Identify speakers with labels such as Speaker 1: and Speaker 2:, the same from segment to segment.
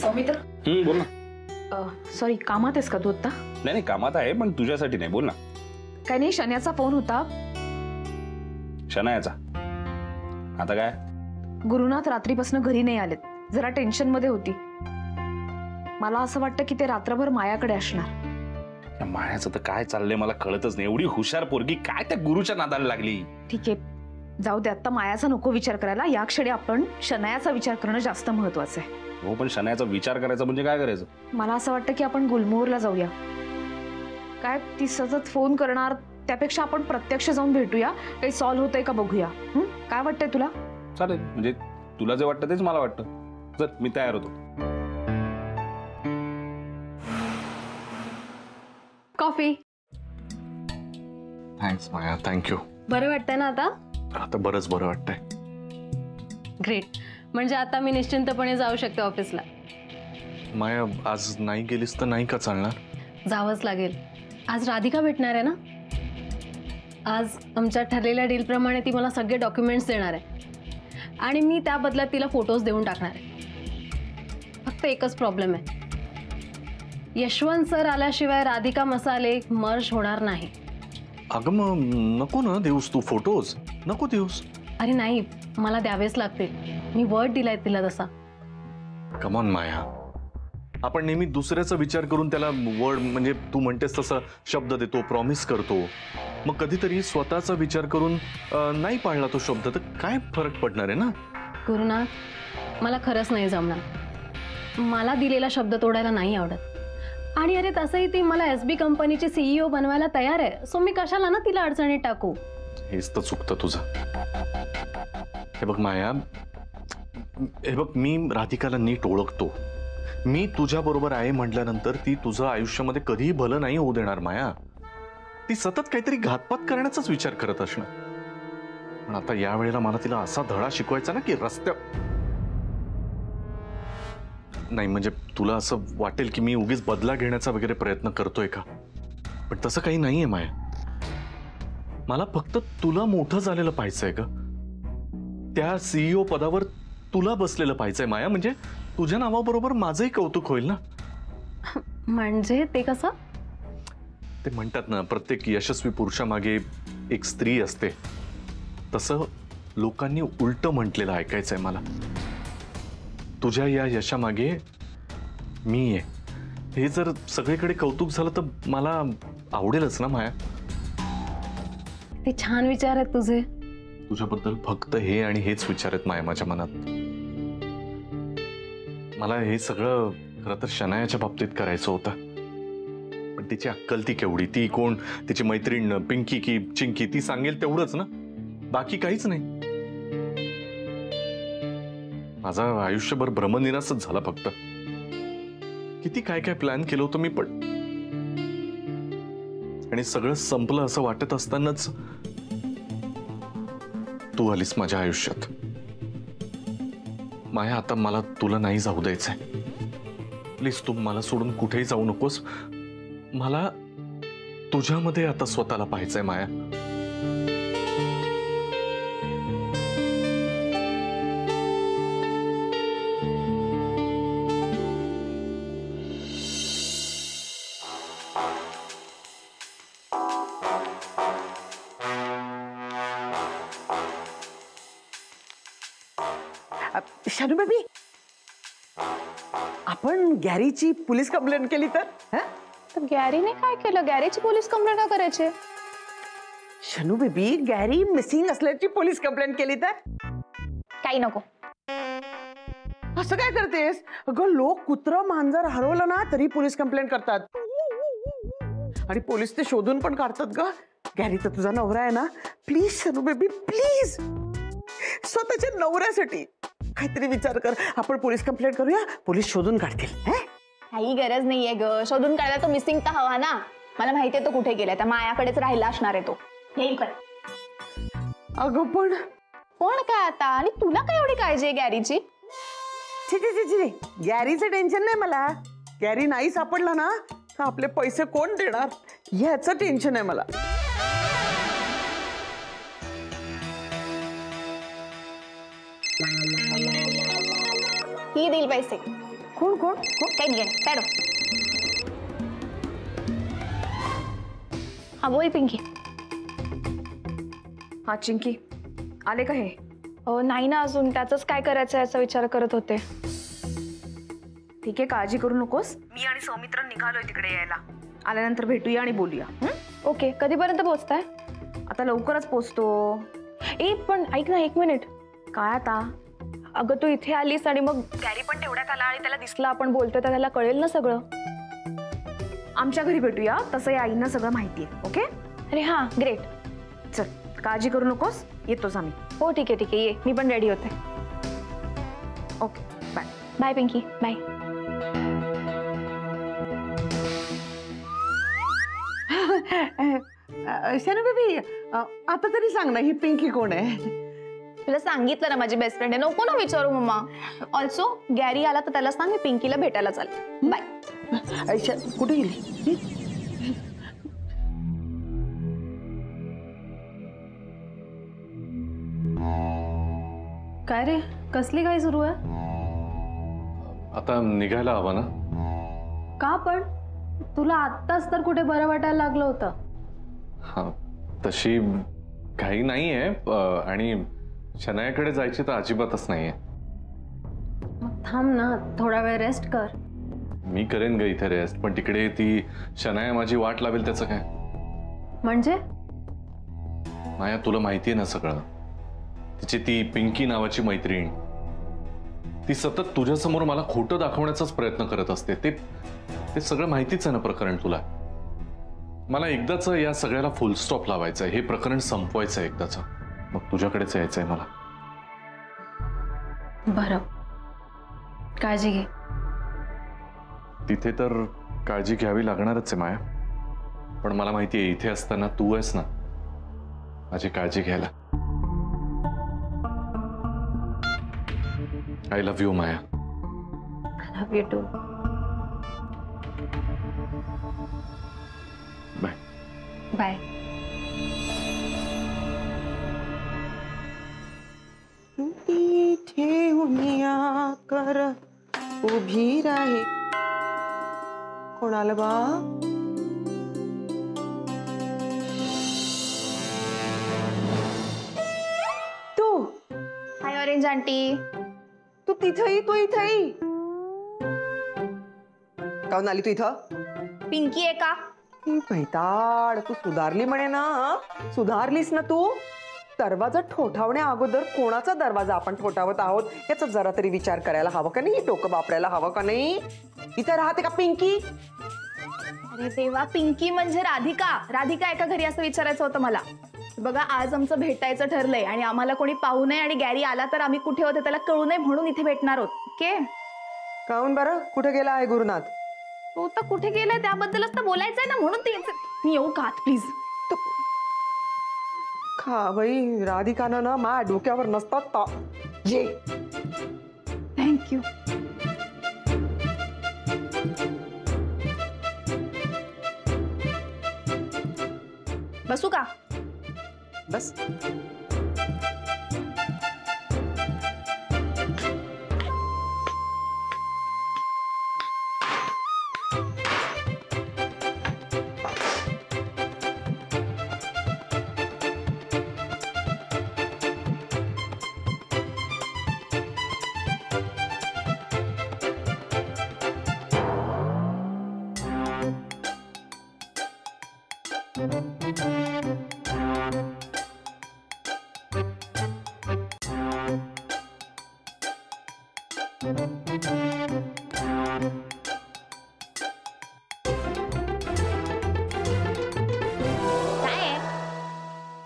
Speaker 1: सौमित्र
Speaker 2: बोल ना.
Speaker 1: सॉरी, कामात आहेस का तू आता?
Speaker 2: नाही कामात आहे, पण तुझ्यासाठी नाही. बोल ना.
Speaker 1: काही नाही, शन्याचा फोन होता.
Speaker 2: शनायाचा? आता काय?
Speaker 1: गुरुनाथ रात्रीपासून घरी नाही आलेत, जरा टेन्शन मध्ये होती. मला असं वाटतं की ते रात्रभर मायाकडे असणार.
Speaker 2: मायाचं तर काय चाललंय मला कळतच नाही. एवढी हुशार पोरगी काय त्या गुरुच्या नादाला लागली.
Speaker 1: ठीक आहे, जाऊ दे. आता मायाचा नको विचार करायला, या क्षणी आपण शनायाचा विचार करणं जास्त महत्वाचं आहे.
Speaker 2: हो, पण शनायाचा विचार करायचा म्हणजे काय करायचं?
Speaker 1: मला असं वाटतं की आपण गुलमोहरला जाऊया. काय ती सतत फोन करणार, त्यापेक्षा आपण प्रत्यक्ष जाऊन भेटूया, काही सॉल्व्ह होतंय का बघूया. काय वाटतंय तुला?
Speaker 2: चालेल, म्हणजे तुला जे वाटतं तेच मला वाटतं. चल, मी तयार होतो.
Speaker 3: कॉफी.
Speaker 4: थँक्स माया, थँक्यू.
Speaker 3: बरं वाटतंय ना आता?
Speaker 4: आता बरंच बरं वाटतंय.
Speaker 3: ग्रेट. म्हणजे आता मी निश्चिंतपणे जाऊ शकते ऑफिसला.
Speaker 4: माया, आज नाही गेलीस तर नाही का चालणार?
Speaker 3: जावंच लागेल. आज राधिका भेटणार आहे ना. आज आमच्या ठरलेल्या डील प्रमाणे ती मला सगळे डॉक्युमेंट्स देणार आहे आणि मी त्या बदल्यात तिला फोटोज देऊन टाकणार आहे. फक्त एकच प्रॉब्लेम आहे, यशवंत सर आल्याशिवाय राधिका मसाले मर्ज होणार नाही.
Speaker 4: अगं मग नको ना देऊस तू फोटोज, नको देऊस.
Speaker 3: अरे नाही, मला द्यावेच लागतील. मी वर्ड दिलाय तिला तसा.
Speaker 4: कम ऑन माया, आपण नेहमी दुसऱ्याचा विचार करून त्याला वर्ड म्हणजे तू म्हणतेस तसं शब्द देतो, प्रॉमिस करतो. मग कधीतरी स्वतःचा विचार करून नाही पाळला तो शब्द तर काय फरक पडणार आहे ना.
Speaker 3: गुरुनाथ, मला खरंच नाही जमणार. मला दिलेला शब्द तोडायला नाही आवडत. आणि अरे तसंही ती मला SB कंपनीची CEO बनवायला तयार आहे. सो मी कशाला ना तिला अडचणीत टाकू.
Speaker 4: हेच तर चुकतं तुझं. हे बघ माया, हे बघ, मी राधिकाला नीट ओळखतो. मी तुझ्या बरोबर आहे म्हटल्यानंतर ती तुझं आयुष्यामध्ये कधीही भलं नाही होऊ देणार माया. ती सतत काहीतरी घातपात करण्याचाच विचार करत असणार. पण आता या वेळेला मला तिला असा धडा शिकवायचा ना की नाही, म्हणजे तुला असं वाटेल की मी उगीच बदला घेण्याचा वगैरे प्रयत्न करतोय का, पण तसं काही नाहीये माया. मला फक्त तुला मोठं झालेलं पाहिजे ग. त्या CEO पदावर तुला बसलेलं पाहिजे माया. म्हणजे तुझ्या नावाबरोबर माझंही कौतुक होईल ना.
Speaker 3: म्हणजे ते कसं?
Speaker 4: ते म्हणतात ना, प्रत्येक यशस्वी पुरुषामागे एक स्त्री असते. तसं लोकांनी उलट म्हटलेलं ऐकायचंय मला. तुझ्या या यशामागे मी आहे हे जर सगळीकडे कौतुक झालं तर मला आवडेलच ना माया.
Speaker 3: ते छान विचार आहेत तुझे.
Speaker 4: तुझ्याबद्दल फक्त हे आणि हेच विचार आहेत माया माझ्या मनात. मला हे सगळं खरं तर शनायाच्या बाबतीत करायचं होतं, पण तिची अक्कल ती केवढी, ती कोण, तिची मैत्रीण पिंकी की चिंकी, ती सांगेल तेवढंच ना, बाकी काहीच नाही. माझा आयुष्यभर भ्रमनिरासच झाला फक्त. किती काय काय प्लॅन केलं होतं मी, पण आणि सगळं संपलं असं वाटत असतानाच तू आलीस माझ्या आयुष्यात. माया, आता मला तुला नाही जाऊ द्यायचंय. प्लीज तू मला सोडून कुठेही जाऊ नकोस. मला तुझ्यामध्ये आता स्वतःला पाहायचंय माया.
Speaker 5: शानू बेबी, आपण गॅरीची पोलीस कंप्लेंट केली तर?
Speaker 6: गॅरीने काय केलं? गॅरीची पोलीस कंप्लेंट का करायची?
Speaker 5: शानू बेबी, गॅरी मिसिंग असल्याची पोलीस कंप्लेंट केली तर?
Speaker 6: काही नको.
Speaker 5: असं काय करतेस अगं? लोक कुत्रं मांजर हरवलं ना तरी पोलीस कंप्लेंट करतात आणि पोलीस ते शोधून पण काढतात ग. गॅरी तर तुझा नवरा आहे ना. प्लीज शानू बेबी, प्लीज स्वतःच्या नवऱ्यासाठी काहीतरी विचार कर. आपण पोलीस कंप्लेंट करूया, पोलीस शोधून काढतील.
Speaker 6: काही गरज नाहीये ग शोधून काढायला. तो मिसिंग तर हवा ना. मला माहितीये तो कुठे गेलाय. त्या मायाकडेच राहिला असणार आहे तो. येईल पण.
Speaker 5: अगं पण
Speaker 6: काय आता? आणि तुला काय एवढी काळजी आहे गॅरीची?
Speaker 5: गॅरीचं टेन्शन नाही मला. गॅरी नाही सापडला ना तर आपले पैसे कोण देणार याचं टेन्शन आहे मला.
Speaker 6: ही देईल पैसे.
Speaker 5: कोण कोण
Speaker 6: काही नाही काय हा बोल पिंकी.
Speaker 1: हा चिंकी, आले का हे?
Speaker 6: नाही ना अजून, त्याच काय करायचं याचा विचार करत होते.
Speaker 1: ठीक आहे, काळजी करू नकोस. मी आणि सौमित्र निघालोय तिकडे यायला. आल्यानंतर भेटूया आणि बोलूया.
Speaker 6: ओके, कधीपर्यंत पोहोचताय?
Speaker 1: आता लवकरच पोचतो.
Speaker 6: पण ऐक ना, 1 मिनिट.
Speaker 1: काय आता?
Speaker 6: अगं तू इथे आलीस आणि मग गॅरी पण तेवढ्यात आला आणि त्याला दिसलं आपण बोलतोय तर त्याला कळेल ना सगळं.
Speaker 1: आमच्या घरी भेटूया, तसं या आईंना सगळं माहितीये. ओके?
Speaker 6: अरे हा, ग्रेट.
Speaker 1: चल, काळजी करू नकोस, येतोच आम्ही.
Speaker 6: हो ठीक आहे ये, मी पण रेडी होते.
Speaker 1: Okay, bye.
Speaker 6: Bye Pinky, bye.
Speaker 5: Shanu baby, आता तरी सांग ना, ही पिंकी कोण आहे?
Speaker 6: तुला सांगितलं ना माझी बेस्ट फ्रेंड आहे, नको ना विचारू मम्मा. ऑल्सो गॅरी आला तर त्याला सांग मी पिंकीला भेटायला चालेल. बाय.
Speaker 5: कुठे गेली?
Speaker 3: काय रे, कसली काय सुरू आहे?
Speaker 4: आता निघायला हवा ना?
Speaker 3: का पण? तुला आत्ताच तर कुठे बरं वाटायला लागलं होतं.
Speaker 4: हा, तशी काही नाहीये. आणि शनायाकडे जायची तर अजिबातच नाहीये.
Speaker 3: मग थांब ना, थोडा वेळ रेस्ट कर.
Speaker 4: मी करेन ग इथे रेस्ट, पण तिकडे ती शनाया माझी वाट लावेल त्याचं काय?
Speaker 3: म्हणजे?
Speaker 4: माया, तुला माहितीये ना सगळं. तिची ती पिंकी नावाची मैत्रीण, ती सतत तुझ्यासमोर मला खोटं दाखवण्याचाच प्रयत्न करत असते. ते सगळं माहितीच आहे ना प्रकरण तुला. मला एकदाच या सगळ्याला फुल स्टॉप लावायचं आहे. हे प्रकरण संपवायचं आहे एकदाच. मग तुझ्याकडेच यायचंय मला.
Speaker 3: बरं, काळजी घे.
Speaker 4: तिथे तर काळजी घ्यावी लागणारच आहे माया, पण मला माहितीये इथे असताना तू आहेस ना माझी काळजी घ्यायला. I love you Maya.
Speaker 3: I love you too.
Speaker 4: Bye.
Speaker 3: Bye.
Speaker 5: ठेवूया कर उभी राही. कोण आलं बा? तू
Speaker 6: हाय ऑरेंज आंटी.
Speaker 5: तू तिथंही, तू इथंही काऊन आली? तू इथं
Speaker 6: पिंकी आहे का?
Speaker 5: पैताड, तू सुधारली म्हणे ना? सुधारलीस ना तू? दरवाजा ठोठावण्या अगोदर कोणाचा दरवाजा आपण ठोठावत आहोत याचा जरा तरी विचार करायला हवा का नाही? डोकं वापरायला हवं का नाही? इथं राहते का पिंकी?
Speaker 6: अरे देवा, पिंकी म्हणजे राधिका. राधिका एका घरी असं विचारायचं होतं मला. बघा, आज आमचं भेटायचं ठरलंय आणि आम्हाला कोणी पाहू नये आणि गॅरी आला तर आम्ही कुठे होते त्याला कळू नये म्हणून इथे भेटणार आहोत. ओके?
Speaker 5: काऊन बरं? कुठे गेला आहे गुरुनाथ?
Speaker 6: तो तर कुठे गेलाय त्याबद्दलच तर बोलायचंय ना, म्हणून ते मी येऊ का प्लीज?
Speaker 5: खा बाई, राधिकानं ना मा डोक्यावर नसतात. ये.
Speaker 6: थँक्यू. बसू का?
Speaker 5: बस.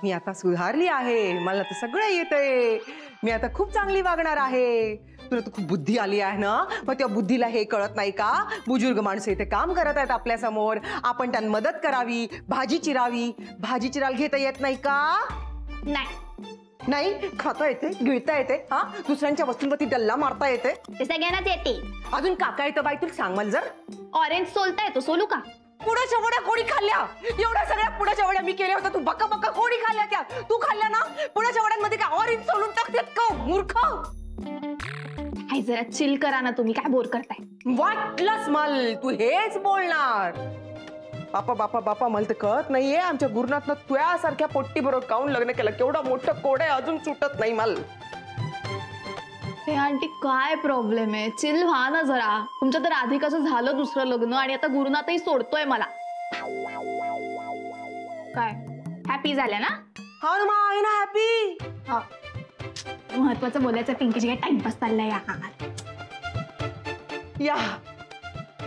Speaker 5: मी आता सुधारली आहे. मला तर सगळं येतंय. मी आता खूप चांगली वागणार आहे. तुला तर खूप बुद्धी आली आहे ना? मग त्या बुद्धीला हे कळत नाही का? बुजुर्ग माणसं इथे काम करत आहेत आपल्या समोर. आपण त्यांना मदत करावी, भाजी चिरावी. भाजी चिरायला घेता येत नाही का? नाही खाता येते, गिळता येते. हा, दुसऱ्यांच्या वस्तूंवरती डल्ला मारता येते.
Speaker 6: ते सगळ्यांनाच येते.
Speaker 5: अजून काका येतं बाई? तुला सांग मला जर.
Speaker 6: ऑरेंज सोलता येतो, सोलू का?
Speaker 5: पुडाच्या वड्या कोणी खाल्ल्या? एवढ्या सगळ्या पुडाच्या वड्या मी केल्या होत्या. तू बक्का बक्का कोणी खाल्ल्या त्या? तू खाल्ल्या ना? पुडाच्या वड्यांमध्ये काय ऑरेंज सोलून टाकतात का मूर्ख?
Speaker 6: आय काही जरा चिल करा ना तुम्ही, काय बोर करताय?
Speaker 5: वाटलंच मल तू हेच बोलणार. बापा बापा बापा मला तर कळत नाहीये आमच्या गुरुनाथनं तुझ्यासारख्या पोट्टी बरोबर काऊन लग्न केलं. केवढं मोठं कोड आहे अजून सुटत नाही मल.
Speaker 6: हे आंटी काय प्रॉब्लेम आहे? चिल व्हा ना जरा. तुमच्या तर राधिकाचं झालं दुसरं लग्न आणि आता गुरुनाथही सोडतोय मला. काय हॅपी झाल्या ना?
Speaker 5: हा ना मग आहे ना हॅपी.
Speaker 6: हा महत्वाचं बोलायचं पिंकीची काय टाइमपास चाललाय यार.
Speaker 5: या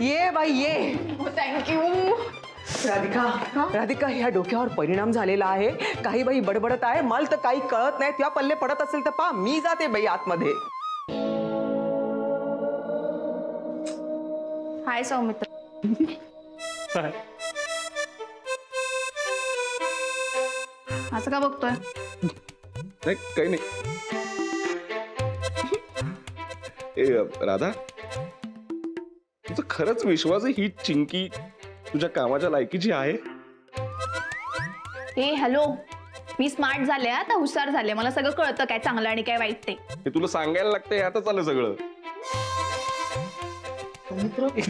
Speaker 5: ये बाई ये.
Speaker 6: थँक्यू.
Speaker 5: राधिका राधिका ह्या डोक्यावर परिणाम झालेला आहे. काही बाई बडबडत आहे मला तर काही कळत नाही. त्या पल्ले पडत असेल तर पा मी जाते बाई आतमध्ये.
Speaker 6: हाय सौमित्र. असं का बघतोय?
Speaker 2: नाही काही नाही. राधा तुझा खरंच विश्वास आहे ही चिंकी तुझ्या कामाच्या लायकीची आहे?
Speaker 6: ए हॅलो, मी स्मार्ट झाले आता, हुशार झाले. मला सगळं कळतं काय चांगलं आणि काय वाईट ते.
Speaker 2: हे तुला सांगायला लागतंय ह्यातच आलं सगळं.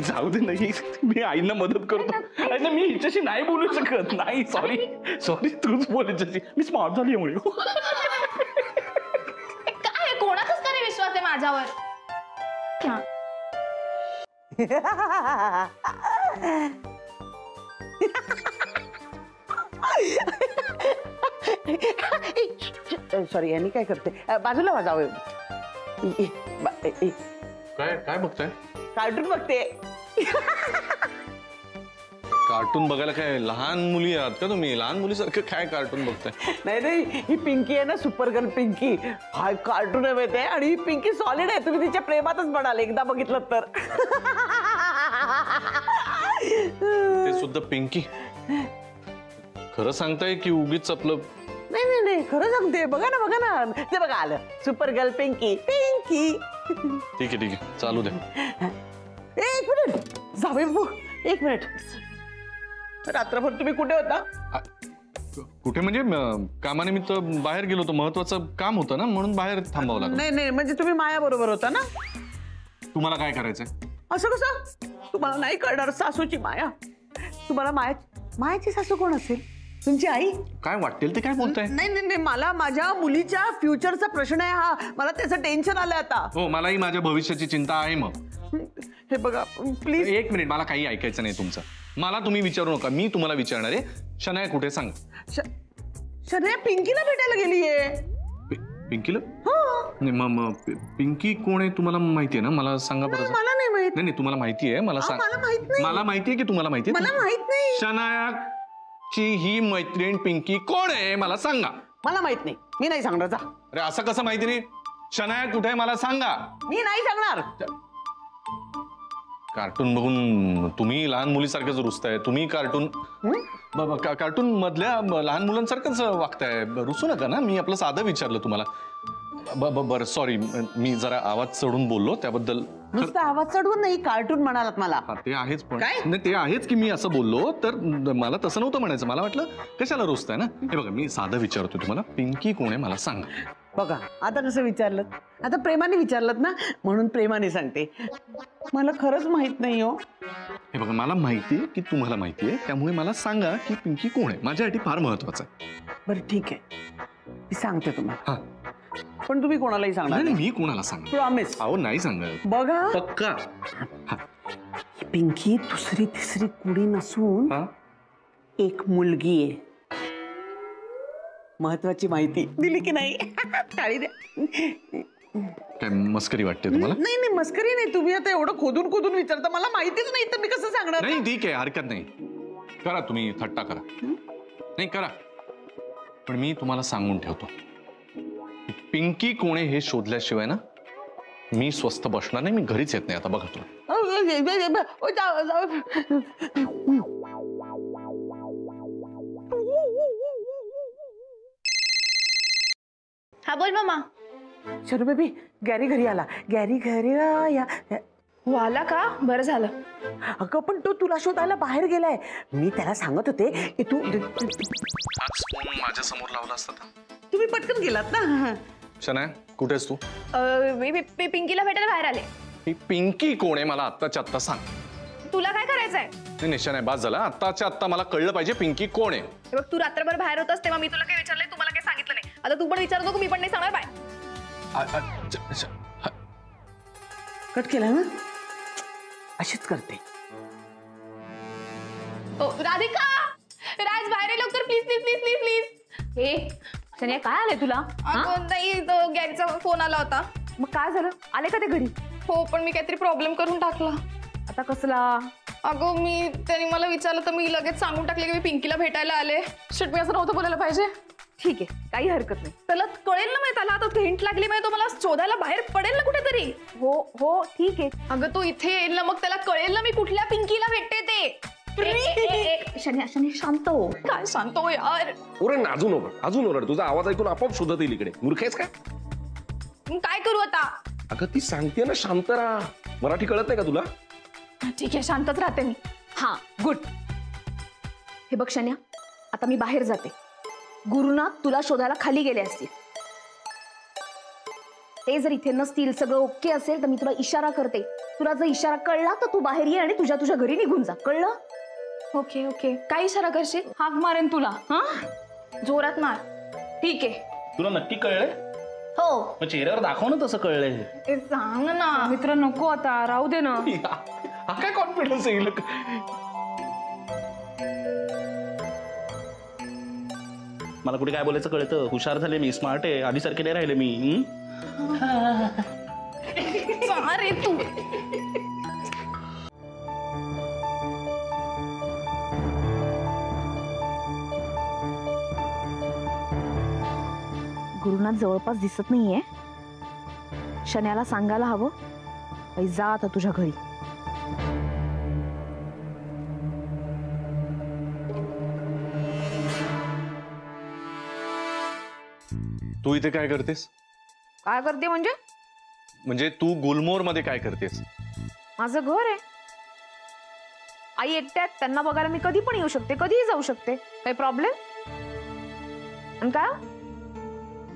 Speaker 2: जाऊ दे नाही, मी आईना मदत करतो. अरे मी हिच्याशी नाही बोलू शकत. नाही सॉरी सॉरी तूच बोल हिच्याशी. मी स्मार्ट झाली यामुळे.
Speaker 6: काय कोणाचाच का नाही विश्वास आहे माझ्यावर? हा.
Speaker 5: सॉरी यांनी काय करते बाजूला वाजावे.
Speaker 4: काय काय बघताय?
Speaker 5: कार्टून बघते.
Speaker 4: कार्टून बघायला काय लहान मुली आहात का तुम्ही? लहान मुलीसारखं काय कार्टून बघताय?
Speaker 5: नाही नाही ही पिंकी आहे ना, सुपर गर्ल पिंकी. हा कार्टून आहे माहिती आहे. आणि ही पिंकी सॉलिड आहे. तुम्ही तिच्या प्रेमातच पडाल एकदा बघितलं तर.
Speaker 4: ते सुद्धा पिंकी. खरं सांगताय की उगीच आपलं?
Speaker 5: नाही नाही नाही खरं सांगते. बघा ना ते बघा आलं सुपर गर्ल पिंकी पिंकी.
Speaker 4: ठीक आहे ठीक आहे चालू द्या.
Speaker 5: एक मिनिट जावे बाबू, एक मिनिट. रात्रभर तुम्ही कुठे होता?
Speaker 4: कुठे म्हणजे कामानिमित्त बाहेर गेलो होतो. महत्वाचं काम होतं ना म्हणून बाहेर थांबावं लागलं.
Speaker 5: नाही नाही म्हणजे तुम्ही माया बरोबर होता ना?
Speaker 4: तुम्हाला काय करायचंय?
Speaker 5: असं कसं? तुम्हाला नाही कळणार सासूची माया. तुम्हाला मायाची सासू कोण असेल? तुमची आई.
Speaker 4: काय वाटेल ते काय बोलताय?
Speaker 5: नाही नाही नाही मला माझ्या मुलीच्या फ्युचरचा प्रश्न आहे हा. मला त्याचं टेन्शन आलंय आता.
Speaker 4: हो मलाही माझ्या भविष्याची चिंता आहे. मग
Speaker 5: हे बघा प्लीज.
Speaker 4: एक मिनिट मला काही ऐकायचं नाही तुमचं. मला तुम्ही विचारू नका. मी तुम्हाला विचारणार आहे. शनाया कुठे सांग?
Speaker 5: शनाया पिंकीला भेटायला गेलीये.
Speaker 4: पिंकीला?
Speaker 5: हो.
Speaker 4: नाही मग पिंकी कोण आहे तुम्हाला माहिती आहे ना? मला सांगा बरं.
Speaker 5: मला नाही माहित.
Speaker 4: नाही नाही तुम्हाला माहिती आहे मला सांग.
Speaker 5: मला माहित नाही.
Speaker 4: मला माहिती आहे की तुम्हाला माहिती आहे?
Speaker 5: मला माहित नाही.
Speaker 4: शनायाची ही मैत्रीण पिंकी कोण आहे मला सांगा.
Speaker 5: मला माहित नाही. मी नाही सांगणार. जा.
Speaker 4: अरे असं कसं माहिती नाही? शनाया कुठे आहे मला सांगा.
Speaker 5: मी नाही सांगणार.
Speaker 4: कार्टून बघून तुम्ही लहान मुलीसारखंच रुसताय. तुम्ही कार्टून कार्टून मधल्या लहान मुलांसारखंच वागताय. रुसू नका ना. मी आपलं साधं विचारलं तुम्हाला. बरं सॉरी मी जरा आवाज चढून बोललो त्याबद्दल.
Speaker 5: नुसतं आवाज चढवून नाही कार्टून म्हणालात मला.
Speaker 4: हा ते आहेच पण
Speaker 5: काय?
Speaker 4: नाही ते आहेच की मी असं बोललो तर मला तसं नव्हतं म्हणायचं. मला वाटलं कशाला रुसताय ना. हे बघा मी साधं विचारतो तुम्हाला. पिंकी कोण आहे मला सांगा.
Speaker 5: बघा आता कसं विचारलं? आता प्रेमाने विचारलं ना म्हणून प्रेमाने सांगते. मला खरंच माहित नाही हो.
Speaker 4: हे बघा मला माहिती आहे की तुम्हाला माहिती आहे त्यामुळे मला सांगा की पिंकी कोण आहे. माझ्यासाठी फार महत्वाचं आहे.
Speaker 5: बरं ठीक आहे मी सांगते तुम्हाला.
Speaker 4: हा
Speaker 5: पण तुम्ही कोणालाही सांगणार
Speaker 4: नाही
Speaker 5: नाही.
Speaker 4: मी कोणाला सांग?
Speaker 5: प्रॉमिस.
Speaker 4: अहो नाही सांगत.
Speaker 5: बघा
Speaker 4: पक्का.
Speaker 5: ही पिंकी दुसरी तिसरी कुडी नसून
Speaker 4: हा
Speaker 5: एक मुलगी आहे. महत्वाची माहिती दिली की नाही? टाळी द्या.
Speaker 4: काय मस्करी वाटते तुम्हाला?
Speaker 5: नाही नाही मस्करी नाही. तुम्ही आता एवढं खोदून खोदून विचारता. मला माहितीच नाही तर मी कसं सांगणार?
Speaker 4: नाही ठीक आहे हरकत नाही. करा तुम्ही थट्टा करा. नाही करा पण मी तुम्हाला सांगून ठेवतो पिंकी कोण आहे हे शोधल्याशिवाय ना मी स्वस्थ बसणार नाही. मी घरीच येत नाही आता. बघा तुम्ही.
Speaker 6: हा बोल मामा.
Speaker 5: शरू बेबी गॅरी घरी आला. गॅरी घरी या.
Speaker 6: हो आला का? बरं झालं.
Speaker 5: अगं पण तो तुला शोधायला बाहेर गेलाय. मी त्याला सांगत होते की तू
Speaker 4: आज फोन माझ्या समोर लावला असता.
Speaker 5: तुम्ही पटकन गेलात ना.
Speaker 4: शनाया कुठेस तू?
Speaker 6: मी पिंकीला भेटायला बाहेर आले.
Speaker 4: ही पिंकी कोण आहे मला आत्ताच्या आत्ता सांग.
Speaker 6: तुला काय करायचंय?
Speaker 4: नाही, निशाण आहे, बास झाला. आत्ताच्या आत्ता मला कळलं पाहिजे पिंकी कोण आहे.
Speaker 6: हे बघ, तू रात्रभर बाहेर होतास तेव्हा मी तुला काय विचारलंय, तू मला काय सांगितलं नाही. आता तू पण विचारू नको, मी पण नाही सांगणार. बाय.
Speaker 5: कट केला ना, अशीच करते.
Speaker 6: राधिका, राज बाहेर ये लवकर, please please please please please.
Speaker 1: हे शनिया, काय आलंय तुला?
Speaker 6: नाही, तो गॅरीचा फोन आला होता.
Speaker 1: मग काय झालं? आले का ते घरी?
Speaker 6: हो, पण मी काहीतरी प्रॉब्लेम करून टाकला.
Speaker 1: आता कसला?
Speaker 6: अगं, त्यांनी मला विचारलं तर मी लगेच सांगून टाकले की मी पिंकीला भेटायला आले. शिट, मी असं नव्हतं बोलायला पाहिजे.
Speaker 1: ठीक आहे, काही हरकत नाही.
Speaker 6: त्याला कळेल ना, त्याला आता हिंट लागली तो मला शोधायला बाहेर पडेल ना कुठेतरी.
Speaker 1: हो हो, ठीक आहे.
Speaker 6: अगं, तो इथे येईल ना, मग त्याला कळेल ना मी कुठल्या पिंकीला भेटते ते.
Speaker 1: शनिया शांत हो.
Speaker 6: काय सांगतो यार.
Speaker 7: ओरे अजून ओरड. तुझा आवाज ऐकून आपोआप शोधत येईल इकडे. मूर्ख आहेस का?
Speaker 6: काय करू आता?
Speaker 7: अगं, ती सांगते ना शांत राहा. मराठी कळत नाही का तुला?
Speaker 6: ठीक आहे, शांतच राहते मी.
Speaker 1: हा, गुड. हे बघ शनिया, आता मी बाहेर जाते. गुरुनाथ तुला शोधायला खाली गेले असतील. ते जर इथे नसतील, सगळं ओके असेल तर मी तुला इशारा करते. तुला जर इशारा कळला तर तू बाहेर ये आणि तुझ्या घरी निघून जा. कळलं?
Speaker 6: Okay okay. काय इशारा करशील?
Speaker 1: हाक मारेन तुला. हा,
Speaker 6: जोरात मार.
Speaker 1: ठीक आहे.
Speaker 2: तुला नक्की कळलंय?
Speaker 1: हो.
Speaker 2: मग चेहऱ्यावर दाखव ना तसं कळलंय.
Speaker 6: ते सांग ना.
Speaker 1: मित्र नको आता, राहू दे ना.
Speaker 2: हा काय कॉन्फिडन्स येईल? मला कुठे काय बोलायचं कळतं. हुशार झाले मी, स्मार्ट आहे, आधीसारखे नाही राहिले मी.
Speaker 6: अरे तू.
Speaker 1: गुरुनाथ जवळपास दिसत नाहीये. शन्याला सांगायला हवं, बाई जा आता तुझ्या घरी.
Speaker 4: तू इथे काय करतेस?
Speaker 1: काय करते म्हणजे?
Speaker 4: म्हणजे तू गुलमोहर मध्ये काय करतेस?
Speaker 1: माझं घर आहे. आई एकट्यात, त्यांना बघायला मी कधी पण येऊ शकते, कधीही जाऊ शकते. काही प्रॉब्लेम? आणि काय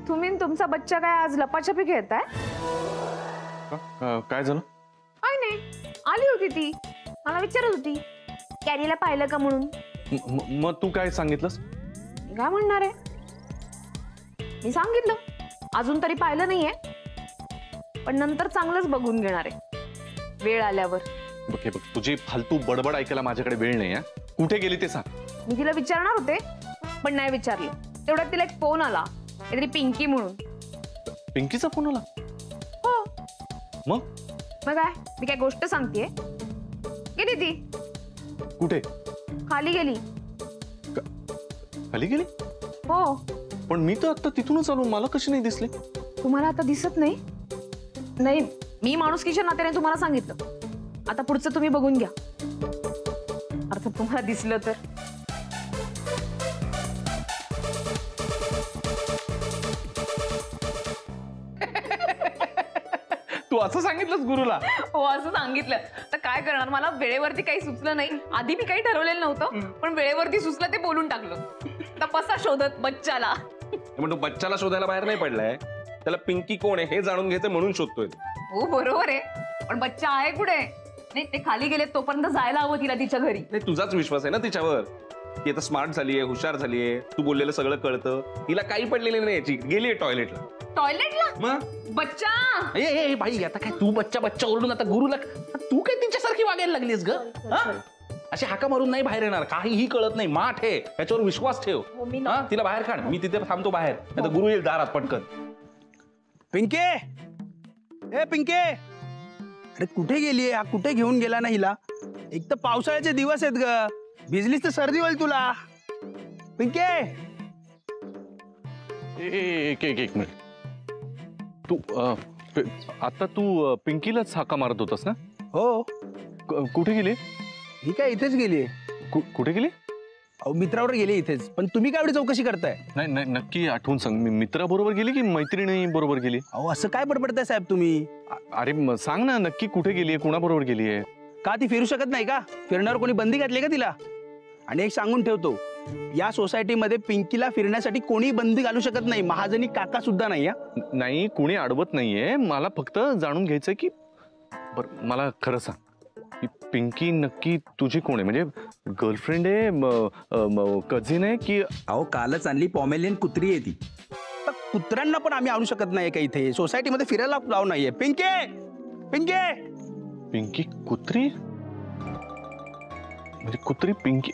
Speaker 1: तुम्ही तुमचा बच्चा काय आज लपाछपी खेळताय?
Speaker 4: काय झालं?
Speaker 1: काय नाही, आली होती ती, मला विचारत होती कॅरीला पाहिलं का म्हणून.
Speaker 4: मग तू काय सांगितलंस?
Speaker 1: काय म्हणणार आहे, मी सांगितलं अजून तरी पाहिलं नाहीये, पण नंतर चांगलंच बघून घेणार आहे वेळ आल्यावर.
Speaker 4: बघ, तुझी फालतू बडबड ऐकायला माझ्याकडे वेळ नाही. कुठे गेली ते सांग.
Speaker 1: मी तिला विचारणार होते पण नाही विचारलं. तेवढ्यात तिला एक फोन आला, काहीतरी पिंकी म्हणून.
Speaker 4: पिंकीचा फोन आला?
Speaker 1: हो.
Speaker 4: मग
Speaker 1: काय, मी काय गोष्ट सांगतेय. गेली ती.
Speaker 4: कुठे?
Speaker 1: खाली गेली.
Speaker 4: खाली गेली?
Speaker 1: हो.
Speaker 4: पण मी तर आता तिथूनच आलो, मला कशी नाही दिसले?
Speaker 1: तुम्हाला आता दिसत नाही? नाही, मी माणुसकीच्या नात्याने तुम्हाला सांगितलं. आता पुढचं तुम्ही बघून घ्या. अर्थात तुम्हाला दिसलं तर.
Speaker 2: तू असं सांगितलंस गुरुला?
Speaker 1: हो, असं सांगितलं. तर काय करणार, मला वेळेवरती काही सुचलं नाही. आधी मी काही ठरवलेलं नव्हतं, पण वेळेवरती सुचलं ते बोलून टाकलं. तपासा शोधत बच्चाला.
Speaker 7: पण तो बच्चाला शोधायला बाहेर नाही पडलाय, त्याला पिंकी कोण आहे हे जाणून घ्यायचं म्हणून शोधतोय.
Speaker 1: हो बरोबर आहे, पण बच्चा आहे कुठे? नाही, ते खाली गेले, तोपर्यंत जायला हवं तिला तिच्या घरी.
Speaker 7: नाही, तुझाच विश्वास आहे ना तिच्यावर. ती आता स्मार्ट झालीये, हुशार झालीये, तू बोललेलं सगळं कळतं. तिला काही पडलेली नाही याची, गेलीये टॉयलेटला.
Speaker 1: टॉयलेटला?
Speaker 7: मग
Speaker 1: बच्चा.
Speaker 2: ए बाई, आता काय तू बच्चा बच्चा ओरडून आता गुरुला तू काय तिच्यासारखी वागायला लागलीस ग? अशी हाका मारून नाही बाहेर येणार, काहीही कळत नाही, माठ आहे, याच्यावर विश्वास ठेव. तिला बाहेर काढ, मी तिथे थांबतो बाहेर, नाही तर गुरु येईल दारात पटकन.
Speaker 8: पिंके, ए पिंके, अरे कुठे गेलीये? हा कुठे घेऊन गेला ना हिला? एक तर पावसाळ्याचे दिवस आहेत ग, भिजलीस तर सर्दी होईल तुला. पिंके,
Speaker 4: एक मिनिट. तू आता तू पिंकीलाच हाका मारत होतास ना?
Speaker 8: हो.
Speaker 4: कुठे गेली?
Speaker 8: ही काय इथेच गेलीये.
Speaker 4: कुठे गेली?
Speaker 8: अहो, मित्रावर गेली इथेच. पण तुम्ही काय एवढी चौकशी करताय?
Speaker 4: नाही, नक्की आठवून सांग. मी मित्राबरोबर गेली की मैत्रिणी बरोबर गेली?
Speaker 8: अहो, असं काय बडबडताय साहेब तुम्ही?
Speaker 4: अरे सांग ना, नक्की कुठे गेलीये, कुणाबरोबर गेलीये?
Speaker 8: का ती फिरू शकत नाही का? फिरण्यावर कोणी बंदी घातली का तिला? आणि एक सांगून ठेवतो, या सोसायटीमध्ये पिंकीला फिरण्यासाठी कोणी बंदी घालू शकत नाही, महाजनी काका सुद्धा नाही.
Speaker 4: नाही, कुणी अडवत नाहीये. मला फक्त जाणून घ्यायचंय की बरं मला खरं सांग, ही पिंकी नक्की तुझी कोण आहे? म्हणजे गर्लफ्रेंड आहे, कझिन आहे की?
Speaker 9: अहो कालच आणली पॉमेलियन कुत्री आहे ती.
Speaker 8: तर कुत्र्यांना पण आम्ही आणू शकत नाही का इथे? सोसायटीमध्ये फिरायला जाऊ नाहीये. पिंके पिंके
Speaker 4: पिंकी कुत्री? म्हणजे कुत्री पिंकी?